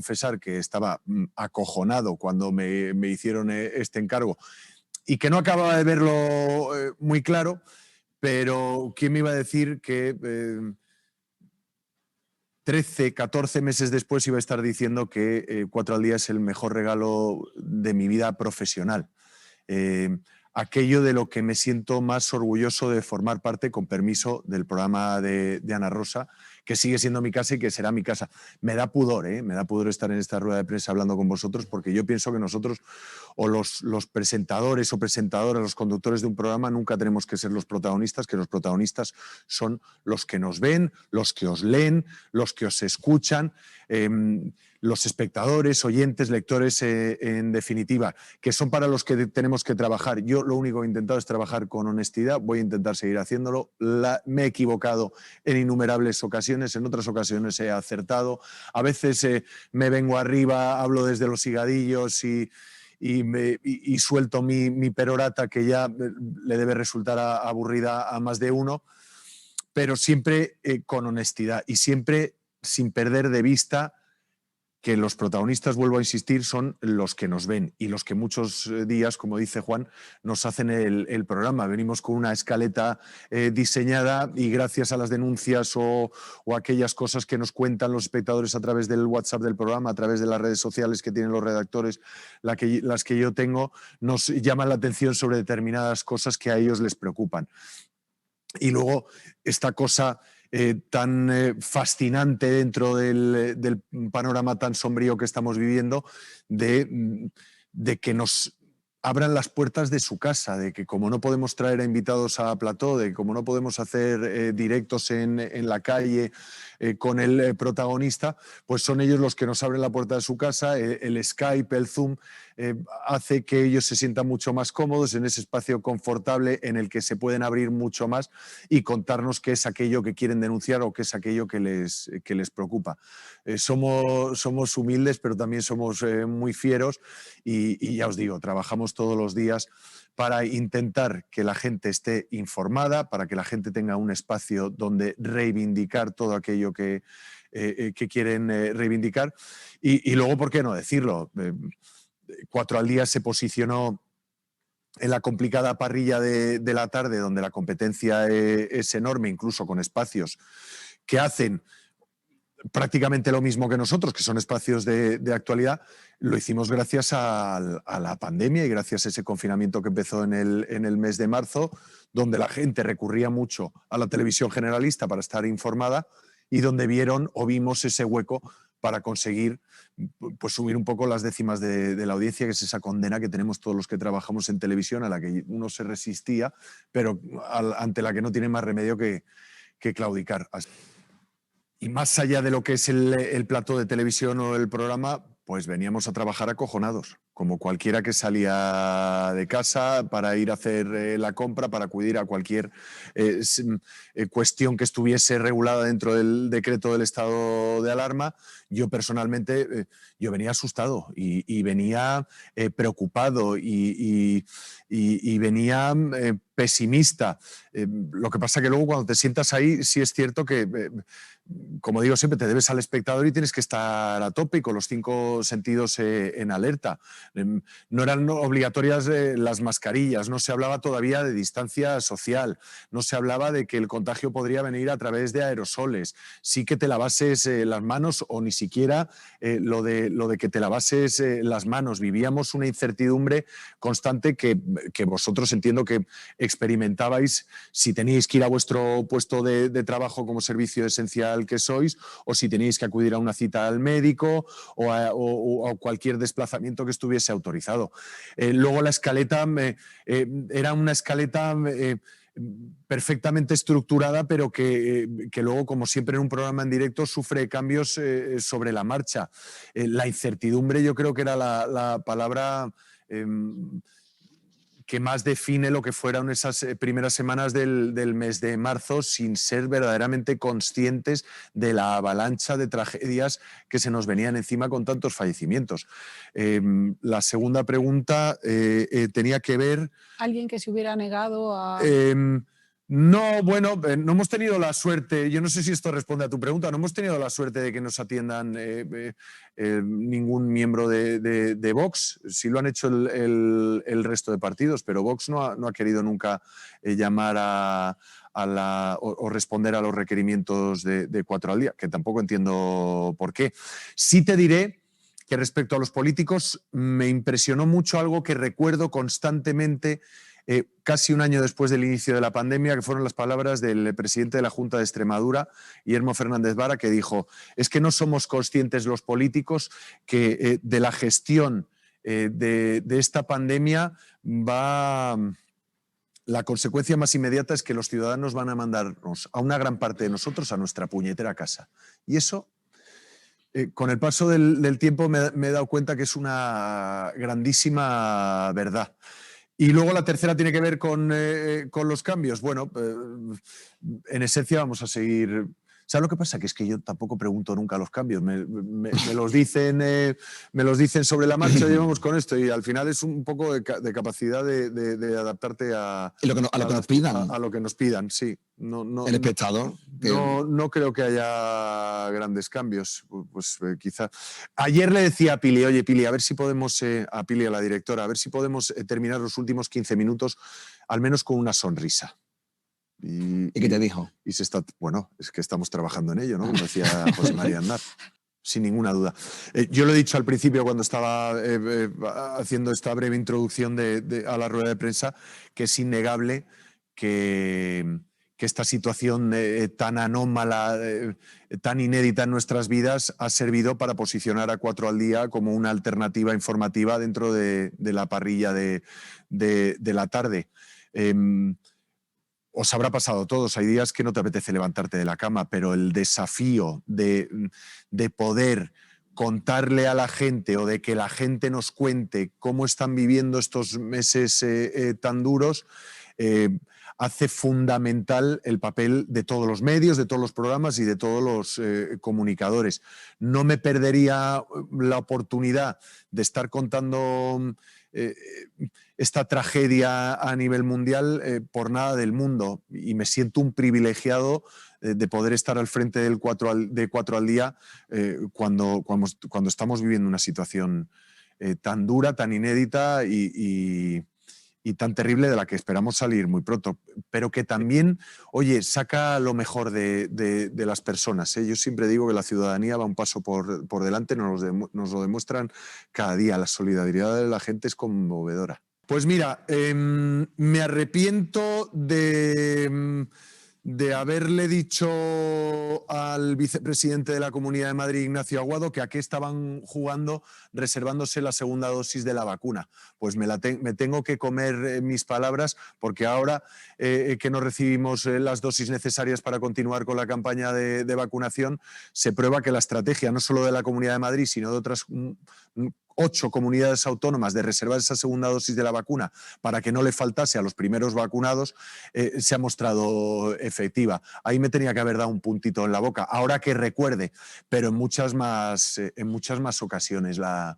confesar que estaba acojonado cuando me hicieron este encargo y que no acababa de verlo muy claro, pero ¿quién me iba a decir que 13, 14 meses después iba a estar diciendo que 4 al día es el mejor regalo de mi vida profesional? Aquello de lo que me siento más orgulloso de formar parte, con permiso, del programa de Ana Rosa, que sigue siendo mi casa y que será mi casa. Me da pudor, me da pudor estar en esta rueda de prensa hablando con vosotros, porque yo pienso que nosotros, o los presentadores o presentadoras, los conductores de un programa, nunca tenemos que ser los protagonistas, que los protagonistas son los que nos ven, los que os leen, los que os escuchan, los espectadores, oyentes, lectores, en definitiva, que son para los que tenemos que trabajar. Yo lo único que he intentado es trabajar con honestidad, voy a intentar seguir haciéndolo. Me he equivocado en innumerables ocasiones, en otras ocasiones he acertado. A veces me vengo arriba, hablo desde los higadillos y suelto mi perorata, que ya le debe resultar aburrida a más de uno, pero siempre con honestidad y siempre sin perder de vista que los protagonistas, vuelvo a insistir, son los que nos ven y los que muchos días, como dice Juan, nos hacen el programa. Venimos con una escaleta diseñada y gracias a las denuncias o aquellas cosas que nos cuentan los espectadores a través del WhatsApp del programa, a través de las redes sociales que tienen los redactores, las que yo tengo, nos llaman la atención sobre determinadas cosas que a ellos les preocupan. Y luego esta cosa tan fascinante dentro del panorama tan sombrío que estamos viviendo, de que nos abran las puertas de su casa, de que como no podemos traer a invitados a plató, de que como no podemos hacer directos en la calle con el protagonista, pues son ellos los que nos abren la puerta de su casa. El Skype, el Zoom, hace que ellos se sientan mucho más cómodos en ese espacio confortable en el que se pueden abrir mucho más y contarnos qué es aquello que quieren denunciar o qué es aquello que les preocupa. Somos humildes, pero también somos muy fieros y ya os digo, trabajamos todos los días para intentar que la gente esté informada, para que la gente tenga un espacio donde reivindicar todo aquello que quieren reivindicar. Y luego, ¿por qué no decirlo? 4 al día se posicionó en la complicada parrilla de la tarde, donde la competencia es enorme, incluso con espacios que hacen prácticamente lo mismo que nosotros, que son espacios de actualidad. Lo hicimos gracias a la pandemia y gracias a ese confinamiento que empezó en el mes de marzo, donde la gente recurría mucho a la televisión generalista para estar informada y donde vimos ese hueco para conseguir pues subir un poco las décimas de la audiencia, que es esa condena que tenemos todos los que trabajamos en televisión, a la que uno se resistía, pero ante la que no tiene más remedio que claudicar. Y más allá de lo que es el plató de televisión o el programa, pues veníamos a trabajar acojonados, como cualquiera que salía de casa para ir a hacer la compra, para acudir a cualquier cuestión que estuviese regulada dentro del decreto del estado de alarma. Yo personalmente, yo venía asustado y venía preocupado y venía pesimista. Lo que pasa que luego cuando te sientas ahí, sí es cierto que como digo siempre, te debes al espectador y tienes que estar a tope y con los 5 sentidos en alerta. No eran obligatorias las mascarillas, no se hablaba todavía de distancia social, no se hablaba de que el contagio podría venir a través de aerosoles. Sí que te lavases las manos o ni siquiera lo de que te lavases las manos. Vivíamos una incertidumbre constante que vosotros entiendo que experimentabais si teníais que ir a vuestro puesto de trabajo como servicio esencial que sois, o si teníais que acudir a una cita al médico o a cualquier desplazamiento que estuviese autorizado. Luego la escaleta era una escaleta perfectamente estructurada, pero que luego, como siempre en un programa en directo, sufre cambios sobre la marcha. La incertidumbre yo creo que era la palabra que más define lo que fueron esas primeras semanas del mes de marzo, sin ser verdaderamente conscientes de la avalancha de tragedias que se nos venían encima con tantos fallecimientos. La segunda pregunta tenía que ver... ¿Alguien que se hubiera negado a...? No, bueno, no hemos tenido la suerte, yo no sé si esto responde a tu pregunta, no hemos tenido la suerte de que nos atiendan ningún miembro de Vox. Sí lo han hecho el resto de partidos, pero Vox no ha querido nunca llamar o responder a los requerimientos de 4 al día, que tampoco entiendo por qué. Sí te diré que respecto a los políticos me impresionó mucho algo que recuerdo constantemente casi un año después del inicio de la pandemia, que fueron las palabras del presidente de la Junta de Extremadura, Guillermo Fernández Vara, que dijo: es que no somos conscientes los políticos que de la gestión de esta pandemia la consecuencia más inmediata es que los ciudadanos van a mandarnos a una gran parte de nosotros a nuestra puñetera casa. Y eso, con el paso del tiempo, me he dado cuenta que es una grandísima verdad. Y luego la tercera tiene que ver con los cambios. Bueno, en esencia vamos a seguir. ¿Sabes lo que pasa? Que es que yo tampoco pregunto nunca los cambios. Me los dicen sobre la marcha y vamos con esto. Y al final es un poco de capacidad de adaptarte a lo que nos pidan. A lo que nos pidan, sí. El espectador. No creo que haya grandes cambios. Pues quizá. Ayer le decía a Pili: oye, Pili, a ver si podemos, a Pili, a la directora, a ver si podemos terminar los últimos 15 minutos al menos con una sonrisa. ¿Y qué te dijo? Bueno, es que estamos trabajando en ello, ¿no? Como decía José María Aznar, sin ninguna duda. Yo lo he dicho al principio cuando estaba haciendo esta breve introducción a la rueda de prensa, que es innegable que esta situación tan anómala, tan inédita en nuestras vidas, ha servido para posicionar a 4 al día como una alternativa informativa dentro de la parrilla de la tarde. Os habrá pasado a todos, hay días que no te apetece levantarte de la cama, pero el desafío de poder contarle a la gente o de que la gente nos cuente cómo están viviendo estos meses tan duros, hace fundamental el papel de todos los medios, de todos los programas y de todos los comunicadores. No me perdería la oportunidad de estar contando esta tragedia a nivel mundial por nada del mundo, y me siento un privilegiado de poder estar al frente de 4 al día cuando estamos viviendo una situación tan dura, tan inédita y tan terrible, de la que esperamos salir muy pronto, pero que también, oye, saca lo mejor de las personas. Yo siempre digo que la ciudadanía va un paso por delante, nos lo demuestran cada día. La solidaridad de la gente es conmovedora. Pues mira, me arrepiento de haberle dicho al vicepresidente de la Comunidad de Madrid, Ignacio Aguado, que a qué estaban jugando reservándose la segunda dosis de la vacuna. Pues me tengo que comer mis palabras, porque ahora que no recibimos las dosis necesarias para continuar con la campaña de vacunación, se prueba que la estrategia no solo de la Comunidad de Madrid, sino de otras 8 comunidades autónomas de reservar esa segunda dosis de la vacuna para que no le faltase a los primeros vacunados, se ha mostrado efectiva. Ahí me tenía que haber dado un puntito en la boca, ahora que recuerde, pero en muchas más ocasiones la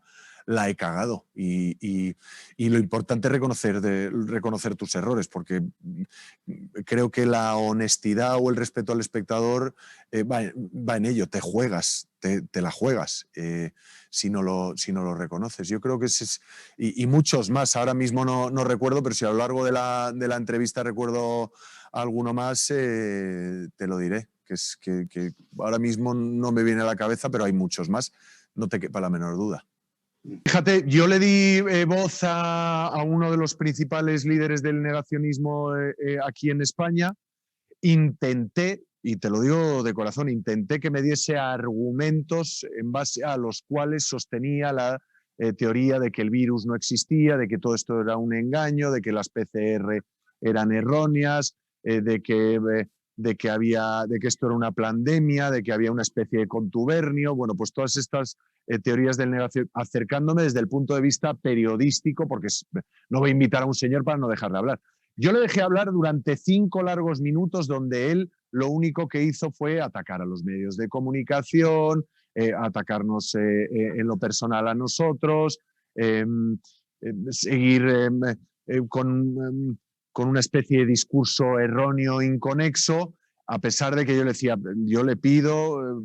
he cagado, y lo importante es reconocer tus errores, porque creo que la honestidad o el respeto al espectador va en ello. Te la juegas si no lo reconoces. Yo creo que y muchos más, ahora mismo no recuerdo, pero si a lo largo de la entrevista recuerdo alguno más, te lo diré, que ahora mismo no me viene a la cabeza, pero hay muchos más, no te quepa la menor duda. Fíjate, yo le di voz a uno de los principales líderes del negacionismo aquí en España. Intenté, y te lo digo de corazón, intenté que me diese argumentos en base a los cuales sostenía la teoría de que el virus no existía, de que todo esto era un engaño, de que las PCR eran erróneas, de que esto era una pandemia, de que había una especie de contubernio. Bueno, pues todas estas teorías del negacionismo, acercándome desde el punto de vista periodístico, porque no voy a invitar a un señor para no dejar de hablar. Yo le dejé hablar durante 5 largos minutos, donde él lo único que hizo fue atacar a los medios de comunicación, atacarnos en lo personal a nosotros, seguir con con una especie de discurso erróneo, inconexo, a pesar de que yo le decía, yo le pido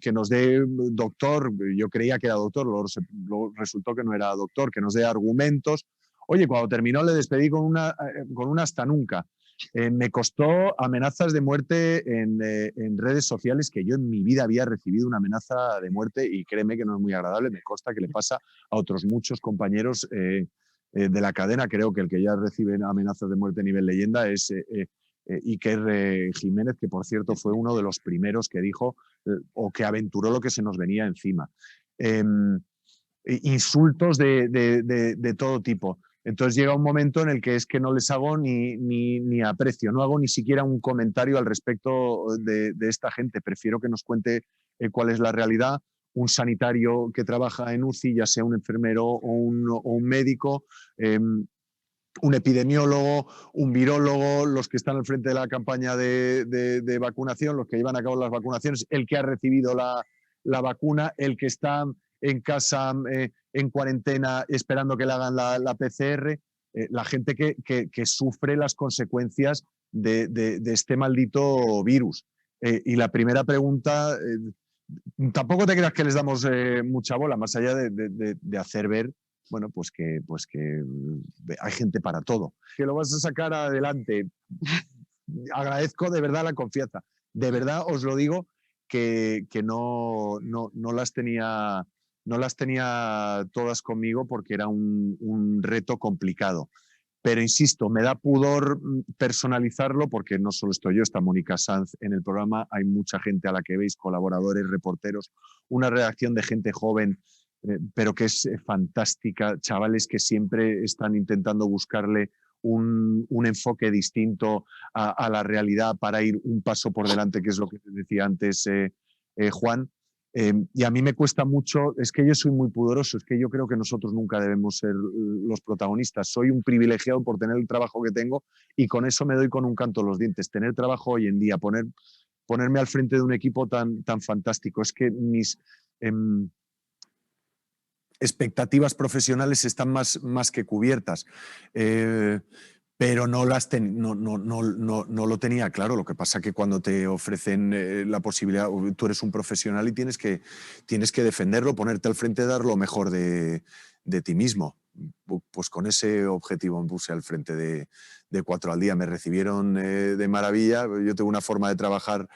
que nos dé doctor, yo creía que era doctor, luego resultó que no era doctor, que nos dé argumentos. Oye, cuando terminó le despedí con una hasta nunca. Me costó amenazas de muerte en redes sociales, que yo en mi vida había recibido una amenaza de muerte, y créeme que no es muy agradable, me consta que le pasa a otros muchos compañeros de la cadena. Creo que el que ya recibe amenazas de muerte a nivel leyenda es Iker Jiménez, que por cierto fue uno de los primeros que dijo o que aventuró lo que se nos venía encima. Insultos de todo tipo. Entonces llega un momento en el que es que no les hago ni aprecio, no hago ni siquiera un comentario al respecto de esta gente. Prefiero que nos cuente cuál es la realidad. Un sanitario que trabaja en UCI, ya sea un enfermero o un médico, un epidemiólogo, un virólogo, los que están al frente de la campaña de vacunación, los que llevan a cabo las vacunaciones, el que ha recibido la vacuna, el que está en casa en cuarentena esperando que le hagan la PCR, la gente que sufre las consecuencias de este maldito virus. Y la primera pregunta, tampoco te creas que les damos mucha bola, más allá de hacer ver, bueno, pues que hay gente para todo. Que lo vas a sacar adelante. Agradezco de verdad la confianza. De verdad os lo digo, que no las tenía todas conmigo, porque era un reto complicado. Pero insisto, me da pudor personalizarlo, porque no solo estoy yo, está Mónica Sanz en el programa, hay mucha gente a la que veis, colaboradores, reporteros, una redacción de gente joven, pero que es fantástica, chavales que siempre están intentando buscarle un enfoque distinto a la realidad para ir un paso por delante, que es lo que te decía antes Juan. Y a mí me cuesta mucho, es que yo soy muy pudoroso, es que yo creo que nosotros nunca debemos ser los protagonistas. Soy un privilegiado por tener el trabajo que tengo, y con eso me doy con un canto los dientes. Tener trabajo hoy en día, ponerme al frente de un equipo tan fantástico, es que mis expectativas profesionales están más que cubiertas. Pero no lo tenía claro. Lo que pasa que cuando te ofrecen la posibilidad, tú eres un profesional y tienes que defenderlo, ponerte al frente, dar lo mejor de ti mismo. Pues con ese objetivo me puse al frente de 4 al día. Me recibieron de maravilla. Yo tengo una forma de trabajar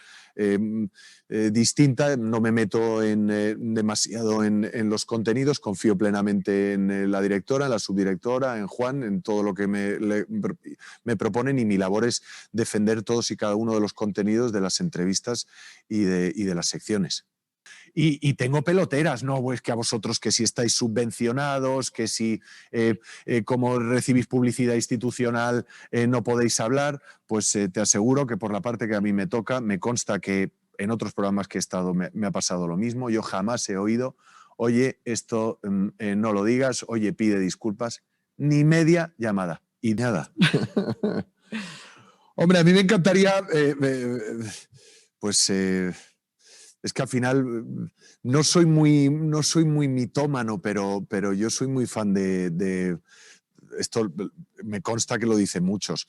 distinta, no me meto demasiado en los contenidos, confío plenamente en la directora, en la subdirectora, en Juan, en todo lo que me proponen, y mi labor es defender todos y cada uno de los contenidos de las entrevistas y de las secciones. Y tengo peloteras, no, pues que a vosotros, que si estáis subvencionados, que si como recibís publicidad institucional no podéis hablar, pues te aseguro que por la parte que a mí me toca, me consta que en otros programas que he estado me ha pasado lo mismo. Yo jamás he oído, oye, esto no lo digas, oye, pide disculpas, ni media llamada, y nada. Hombre, a mí me encantaría, es que al final no soy muy mitómano, pero yo soy muy fan de esto. Me consta que lo dicen muchos,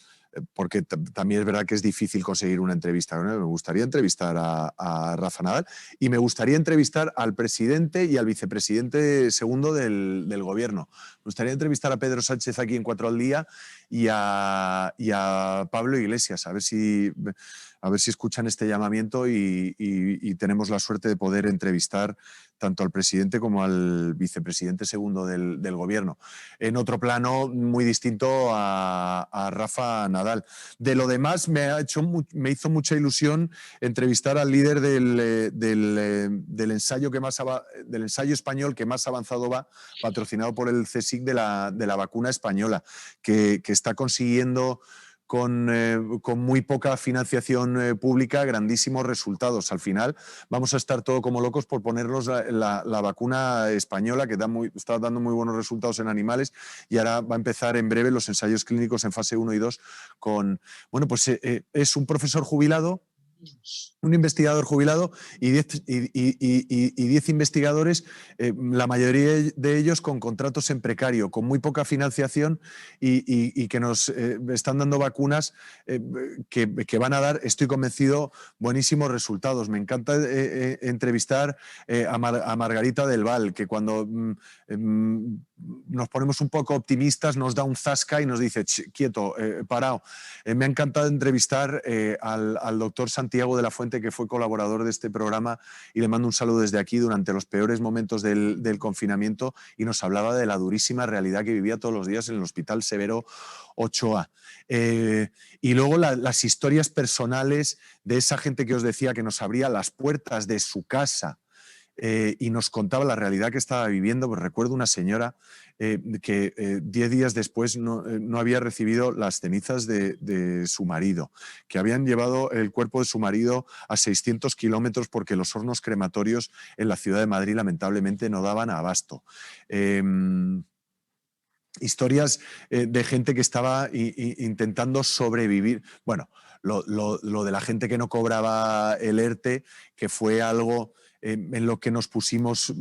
porque también es verdad que es difícil conseguir una entrevista con él. Me gustaría entrevistar a Rafa Nadal, y me gustaría entrevistar al presidente y al vicepresidente segundo del gobierno. Me gustaría entrevistar a Pedro Sánchez aquí en 4 al día, y a Pablo Iglesias, a ver si escuchan este llamamiento y tenemos la suerte de poder entrevistar tanto al presidente como al vicepresidente segundo del gobierno. En otro plano muy distinto a Rafa Nadal. De lo demás, me hizo mucha ilusión entrevistar al líder del ensayo español que más avanzado va, patrocinado por el CSIC, de la vacuna española, que está consiguiendo con muy poca financiación pública grandísimos resultados. Al final vamos a estar todo como locos por ponernos la vacuna española, que está dando muy buenos resultados en animales, y ahora va a empezar en breve los ensayos clínicos en fase 1 y 2 con... Bueno, pues es un profesor jubilado un investigador jubilado y 10 investigadores, la mayoría de ellos con contratos en precario, con muy poca financiación y que nos están dando vacunas que van a dar, estoy convencido, buenísimos resultados. Me encanta entrevistar a Margarita del Val, que cuando nos ponemos un poco optimistas nos da un zasca y nos dice, quieto, parado. Me ha encantado entrevistar al doctor Santiago de la Fuente, que fue colaborador de este programa, y le mando un saludo desde aquí durante los peores momentos del confinamiento, y nos hablaba de la durísima realidad que vivía todos los días en el Hospital Severo Ochoa. Y luego las historias personales de esa gente que os decía que nos abría las puertas de su casa y nos contaba la realidad que estaba viviendo. Pues recuerdo una señora que 10 días después no había recibido las cenizas de su marido, que habían llevado el cuerpo de su marido a 600 kilómetros porque los hornos crematorios en la ciudad de Madrid lamentablemente no daban abasto. Historias de gente que estaba intentando sobrevivir. Bueno, lo de la gente que no cobraba el ERTE, que fue algo en lo que nos pusimos,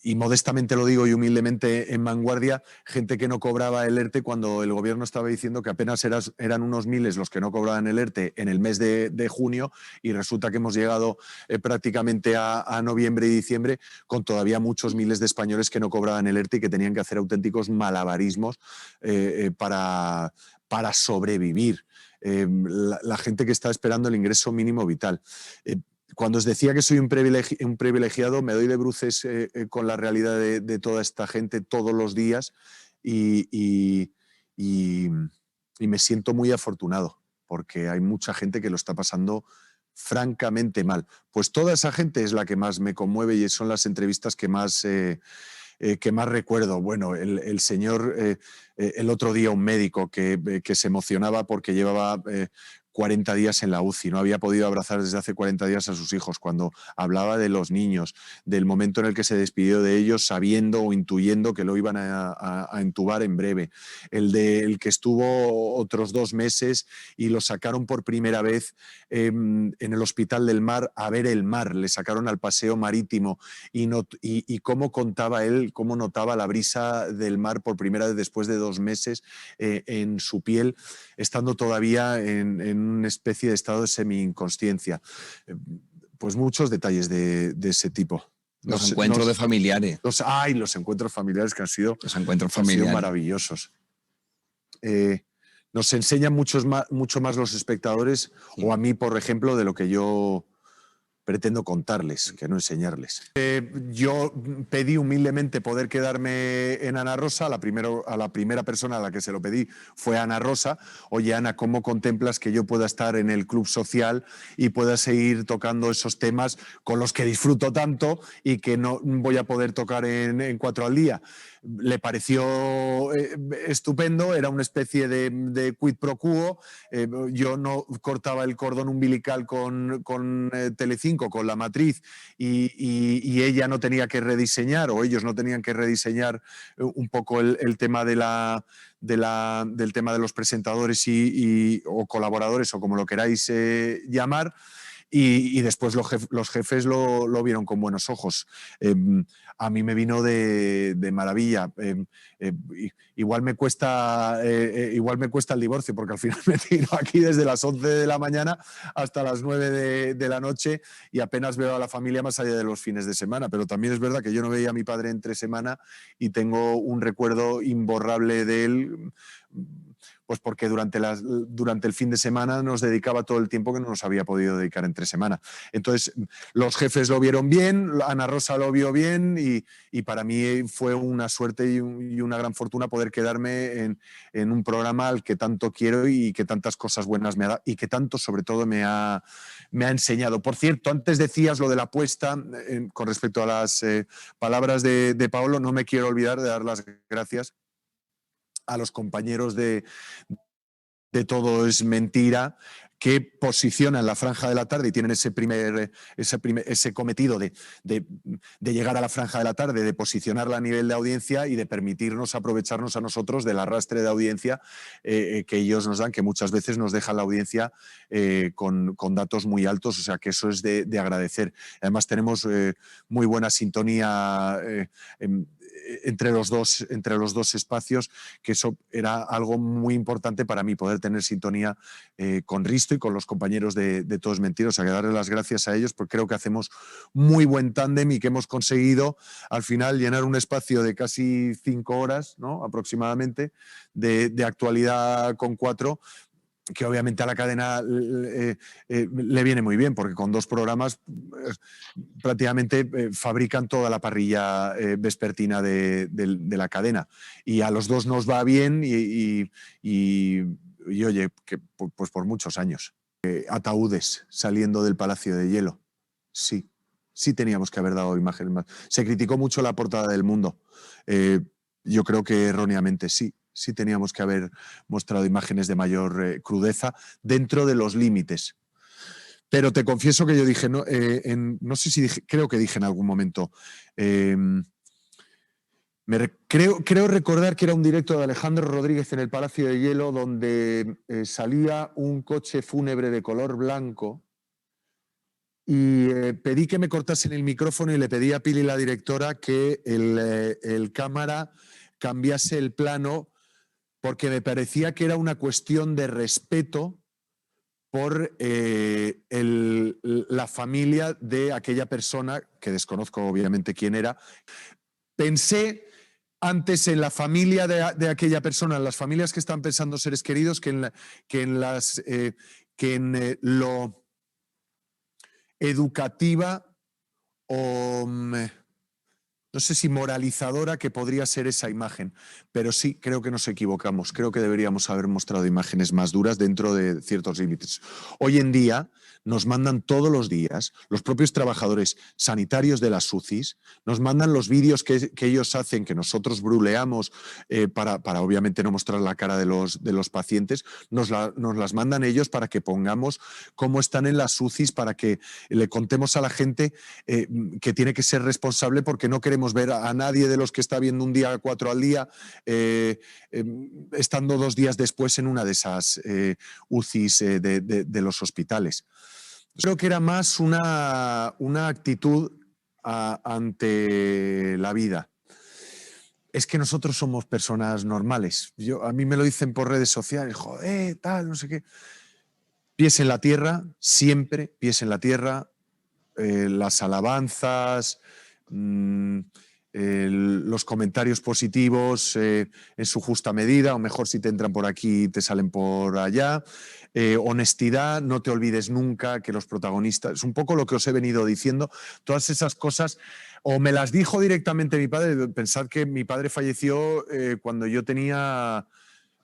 y modestamente lo digo y humildemente, en vanguardia, gente que no cobraba el ERTE cuando el gobierno estaba diciendo que apenas eran unos miles los que no cobraban el ERTE en el mes de junio, y resulta que hemos llegado prácticamente a noviembre y diciembre con todavía muchos miles de españoles que no cobraban el ERTE y que tenían que hacer auténticos malabarismos para sobrevivir. La gente que está esperando el ingreso mínimo vital. Cuando os decía que soy un privilegiado, me doy de bruces con la realidad de toda esta gente todos los días y me siento muy afortunado porque hay mucha gente que lo está pasando francamente mal. Pues toda esa gente es la que más me conmueve y son las entrevistas que más recuerdo. Bueno, el señor, el otro día un médico que se emocionaba porque llevaba 40 días en la UCI, no había podido abrazar desde hace 40 días a sus hijos, cuando hablaba de los niños, del momento en el que se despidió de ellos sabiendo o intuyendo que lo iban a entubar en breve, el que estuvo otros 2 meses y lo sacaron por primera vez en el Hospital del Mar a ver el mar, le sacaron al paseo marítimo y cómo contaba él, cómo notaba la brisa del mar por primera vez después de 2 meses en su piel, estando todavía en una especie de estado de semi-inconsciencia. Pues muchos detalles de ese tipo. Los encuentros de familiares. Los encuentros familiares que han sido, maravillosos. Nos enseñan mucho más los espectadores, sí, o a mí, por ejemplo, de lo que yo pretendo contarles, que no enseñarles. Yo pedí humildemente poder quedarme en Ana Rosa. A la primera persona a la que se lo pedí fue Ana Rosa. Oye, Ana, ¿cómo contemplas que yo pueda estar en el club social y pueda seguir tocando esos temas con los que disfruto tanto y que no voy a poder tocar en 4 al día? Le pareció estupendo, era una especie de quid pro quo. Yo no cortaba el cordón umbilical con Telecinco, con La Matriz, y ella no tenía que rediseñar, o ellos no tenían que rediseñar un poco el tema del tema de los presentadores o colaboradores, o como lo queráis llamar. Y después los jefes lo vieron con buenos ojos. A mí me vino de maravilla. Igual me cuesta el divorcio, porque al final me tiro aquí desde las 11 de la mañana hasta las 9 de la noche y apenas veo a la familia más allá de los fines de semana. Pero también es verdad que yo no veía a mi padre entre semana y tengo un recuerdo imborrable de él, pues porque durante el fin de semana nos dedicaba todo el tiempo que no nos había podido dedicar entre semana. Entonces, los jefes lo vieron bien, Ana Rosa lo vio bien y para mí fue una suerte y una gran fortuna poder quedarme en un programa al que tanto quiero y que tantas cosas buenas me ha dado y que tanto, sobre todo, me ha enseñado. Por cierto, antes decías lo de la apuesta, con respecto a las palabras de Paolo, no me quiero olvidar de dar las gracias a los compañeros de Todo es Mentira, que posicionan la franja de la tarde y tienen ese cometido de llegar a la franja de la tarde, de posicionarla a nivel de audiencia y de permitirnos aprovecharnos a nosotros del arrastre de audiencia que ellos nos dan, que muchas veces nos dejan la audiencia con datos muy altos, o sea que eso es de agradecer. Además tenemos muy buena sintonía entre los dos espacios, que eso era algo muy importante para mí, poder tener sintonía con Risto y con los compañeros de Todo es Mentira. O sea, que darle las gracias a ellos, porque creo que hacemos muy buen tándem y que hemos conseguido al final llenar un espacio de casi 5 horas, ¿no?, aproximadamente, de actualidad con 4, que obviamente a la cadena le viene muy bien, porque con 2 programas prácticamente fabrican toda la parrilla vespertina de la cadena. Y a los 2 nos va bien y oye, que, pues por muchos años. Ataúdes saliendo del Palacio de Hielo. Sí, sí teníamos que haber dado imágenes más. Se criticó mucho la portada del Mundo. Yo creo que erróneamente sí. Sí teníamos que haber mostrado imágenes de mayor crudeza dentro de los límites. Pero te confieso que yo dije, no sé si dije, creo que dije en algún momento, creo recordar que era un directo de Alejandro Rodríguez en el Palacio de Hielo, donde salía un coche fúnebre de color blanco y pedí que me cortasen el micrófono y le pedí a Pili, la directora, que el cámara cambiase el plano, porque me parecía que era una cuestión de respeto por la familia de aquella persona, que desconozco obviamente quién era. Pensé antes en la familia de aquella persona, en las familias que están pensando seres queridos, que en lo educativa o no sé si moralizadora que podría ser esa imagen, pero sí creo que nos equivocamos. Creo que deberíamos haber mostrado imágenes más duras dentro de ciertos límites. Hoy en día nos mandan todos los días, los propios trabajadores sanitarios de las UCIs, nos mandan los vídeos que ellos hacen, que nosotros bruleamos para obviamente no mostrar la cara de los pacientes, nos las mandan ellos para que pongamos cómo están en las UCIs, para que le contemos a la gente que tiene que ser responsable, porque no queremos ver a nadie de los que está viendo un día 4 al día estando 2 días después en una de esas UCIs de los hospitales. Creo que era más una actitud ante la vida. Es que nosotros somos personas normales. A mí me lo dicen por redes sociales, joder, tal, no sé qué. Pies en la tierra, siempre pies en la tierra, las alabanzas, los comentarios positivos en su justa medida, o mejor si te entran por aquí te salen por allá. Honestidad, no te olvides nunca que los protagonistas, es un poco lo que os he venido diciendo, todas esas cosas, o me las dijo directamente mi padre. Pensad que mi padre falleció cuando yo tenía...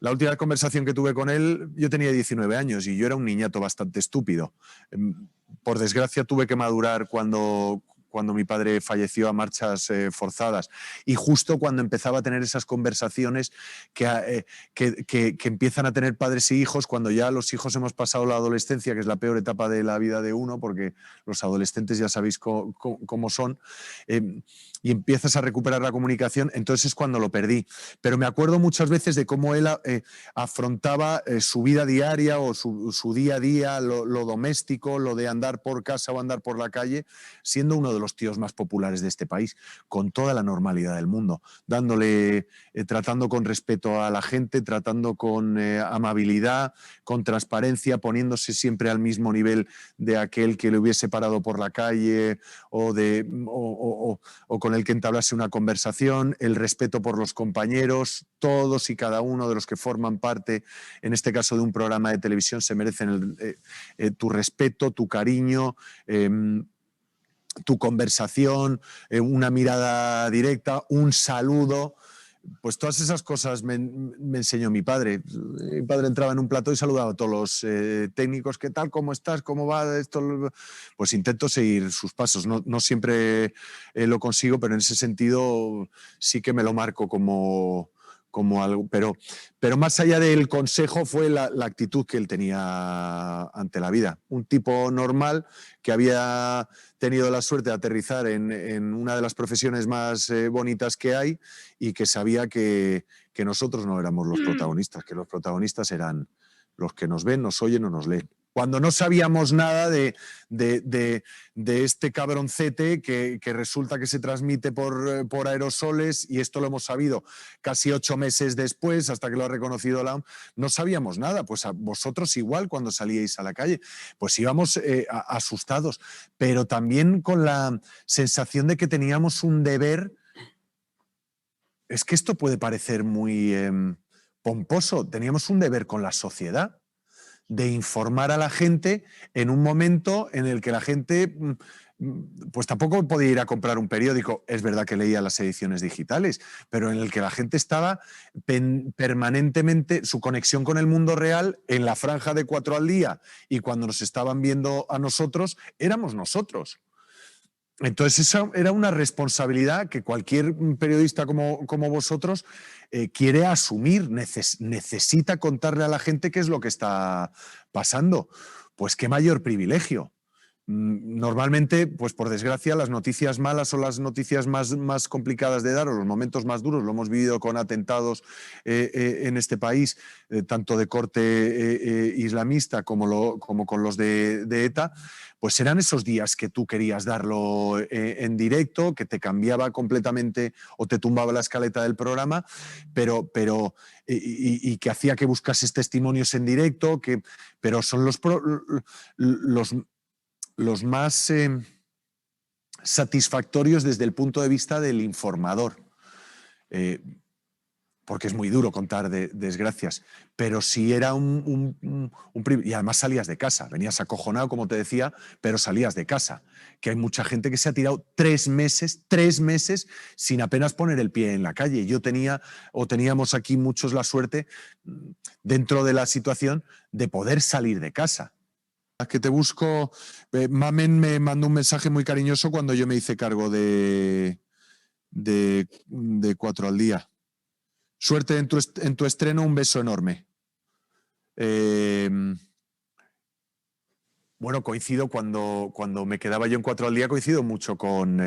La última conversación que tuve con él, yo tenía 19 años y yo era un niñato bastante estúpido. Por desgracia tuve que madurar cuando mi padre falleció a marchas forzadas, y justo cuando empezaba a tener esas conversaciones que empiezan a tener padres e hijos, cuando ya los hijos hemos pasado la adolescencia, que es la peor etapa de la vida de uno, porque los adolescentes ya sabéis cómo son, y empiezas a recuperar la comunicación, entonces es cuando lo perdí. Pero me acuerdo muchas veces de cómo él afrontaba su vida diaria o su día a día, lo doméstico, lo de andar por casa o andar por la calle, siendo uno de los tíos más populares de este país, con toda la normalidad del mundo, tratando con respeto a la gente, tratando con amabilidad, con transparencia, poniéndose siempre al mismo nivel de aquel que le hubiese parado por la calle o con el que entablase una conversación, el respeto por los compañeros. Todos y cada uno de los que forman parte, en este caso de un programa de televisión, se merecen tu respeto, tu cariño, tu conversación, una mirada directa, un saludo. Pues todas esas cosas me enseñó mi padre. Mi padre entraba en un plató y saludaba a todos los técnicos. ¿Qué tal? ¿Cómo estás? ¿Cómo va esto? Pues intento seguir sus pasos. No siempre lo consigo, pero en ese sentido sí que me lo marco como como algo, pero más allá del consejo fue la actitud que él tenía ante la vida. Un tipo normal que había tenido la suerte de aterrizar en una de las profesiones más bonitas que hay y que sabía que nosotros no éramos los protagonistas, que los protagonistas eran los que nos ven, nos oyen o nos leen. Cuando no sabíamos nada de este cabroncete que resulta que se transmite por aerosoles, y esto lo hemos sabido casi 8 meses después, hasta que lo ha reconocido la OMS, no sabíamos nada. Pues a vosotros igual cuando salíais a la calle, pues íbamos asustados, pero también con la sensación de que teníamos un deber. Es que esto puede parecer muy pomposo, teníamos un deber con la sociedad de informar a la gente en un momento en el que la gente pues tampoco podía ir a comprar un periódico. Es verdad que leía las ediciones digitales, pero en el que la gente estaba permanentemente, su conexión con el mundo real en la franja de 4 al día, y cuando nos estaban viendo a nosotros, éramos nosotros. Entonces esa era una responsabilidad que cualquier periodista como vosotros quiere asumir, necesita contarle a la gente qué es lo que está pasando. Pues qué mayor privilegio. Normalmente, pues por desgracia, las noticias malas o las noticias más complicadas de dar, o los momentos más duros, lo hemos vivido con atentados en este país, tanto de corte islamista como con los de ETA, pues eran esos días que tú querías darlo en directo, que te cambiaba completamente o te tumbaba la escaleta del programa, y que hacía que buscases testimonios en directo, pero son los más satisfactorios desde el punto de vista del informador, porque es muy duro contar desgracias, pero sí era y además salías de casa, venías acojonado, como te decía, pero salías de casa, que hay mucha gente que se ha tirado 3 meses sin apenas poner el pie en la calle. Teníamos aquí muchos la suerte, dentro de la situación, de poder salir de casa. Que te busco. Mamen me mandó un mensaje muy cariñoso cuando yo me hice cargo de 4 al día. Suerte en tu estreno, un beso enorme. Bueno, coincido cuando me quedaba yo en 4 al día, coincido mucho con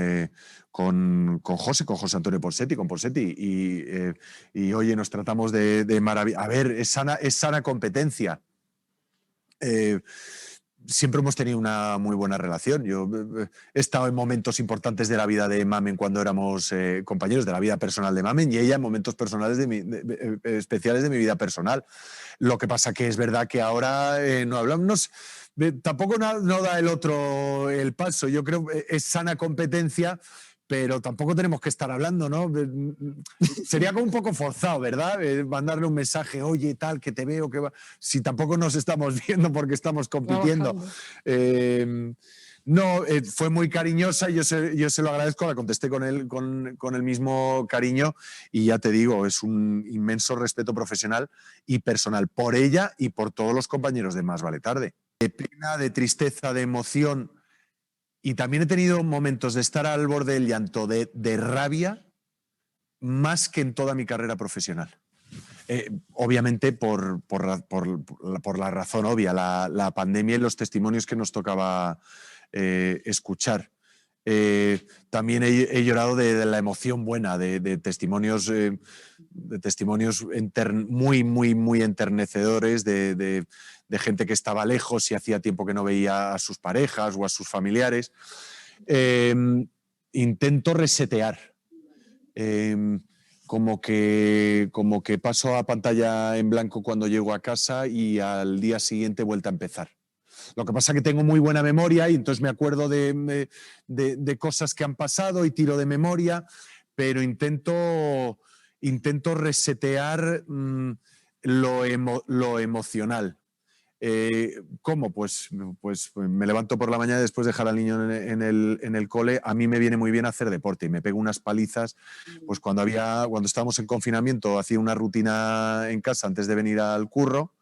José Antonio Ponseti, y oye, nos tratamos de maravilla. A ver, es sana competencia. Siempre hemos tenido una muy buena relación. Yo he estado en momentos importantes de la vida de Mamen cuando éramos compañeros, de la vida personal de Mamen, y ella en momentos personales especiales de mi vida personal. Lo que pasa que es verdad que ahora no hablamos, tampoco no da el otro el paso. Yo creo que es sana competencia, pero tampoco tenemos que estar hablando, ¿no? Sería como un poco forzado, ¿verdad? Mandarle un mensaje, oye, tal, que te veo, si tampoco nos estamos viendo porque estamos compitiendo. No, fue muy cariñosa, yo se lo agradezco, la contesté con el mismo cariño, y ya te digo, es un inmenso respeto profesional y personal por ella y por todos los compañeros de Más vale tarde. De pena, de tristeza, de emoción. Y también he tenido momentos de estar al borde del llanto, de rabia, más que en toda mi carrera profesional. Obviamente por la razón obvia, la pandemia y los testimonios que nos tocaba escuchar. También he llorado de la emoción buena, de testimonios, muy, muy, muy enternecedores, de gente que estaba lejos y hacía tiempo que no veía a sus parejas o a sus familiares. Intento resetear. Como que paso a pantalla en blanco cuando llego a casa y al día siguiente vuelta a empezar. Lo que pasa es que tengo muy buena memoria y entonces me acuerdo de cosas que han pasado y tiro de memoria, pero intento resetear lo emocional. ¿Cómo? Pues me levanto por la mañana después de dejar al niño en el cole. A mí me viene muy bien hacer deporte y me pego unas palizas. Pues cuando estábamos en confinamiento hacía una rutina en casa antes de venir al curro,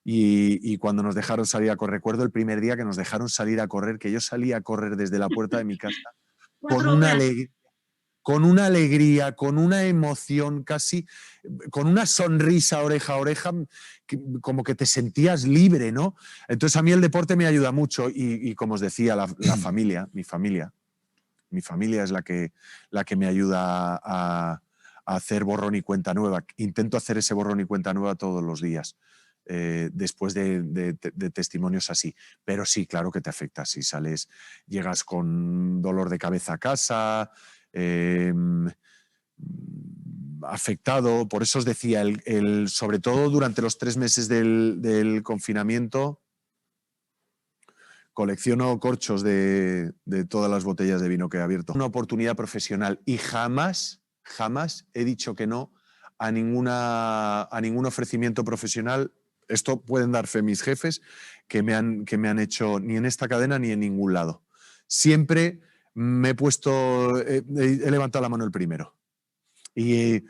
y cuando nos dejaron salir a correr, recuerdo el primer día que nos dejaron salir a correr, que yo salía a correr desde la puerta de mi casa con una alegría. con una alegría, con una emoción casi, con una sonrisa oreja a oreja, como que te sentías libre, ¿no? Entonces a mí el deporte me ayuda mucho y como os decía, la familia, mi familia es la que me ayuda a hacer borrón y cuenta nueva. Intento hacer ese borrón y cuenta nueva todos los días. Después de testimonios así. Pero sí, claro que te afecta. Si sales, llegas con dolor de cabeza a casa, afectado. Por eso os decía, sobre todo durante los 3 meses del confinamiento, colecciono corchos de todas las botellas de vino que he abierto. Una oportunidad profesional y jamás he dicho que no a ningún ofrecimiento profesional. Esto pueden dar fe mis jefes, que me han hecho ni en esta cadena ni en ningún lado. Siempre me he puesto, he levantado la mano el primero. Y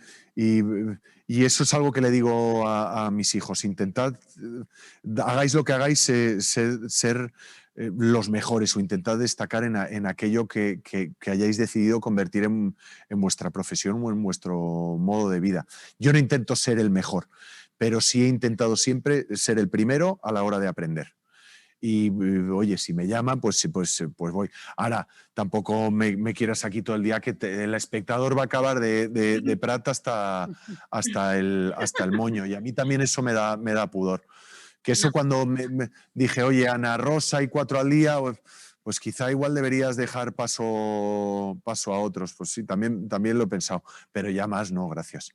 eso es algo que le digo a mis hijos. Intentad, hagáis lo que hagáis, ser los mejores, o intentad destacar en aquello que hayáis decidido convertir en vuestra profesión o en vuestro modo de vida. Yo no intento ser el mejor, pero sí he intentado siempre ser el primero a la hora de aprender. Y oye, si me llaman, pues voy. Ahora, tampoco me quieras aquí todo el día, que el espectador va a acabar de Prat hasta el moño. Y a mí también eso me da pudor. Que eso cuando me dije, oye, Ana Rosa y 4 al día, pues quizá igual deberías dejar paso a otros. Pues sí, también lo he pensado, pero ya más no, gracias.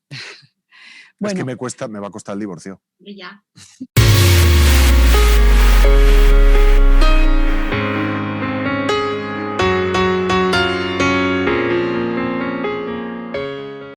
Bueno. Es que me va a costar el divorcio. Ya.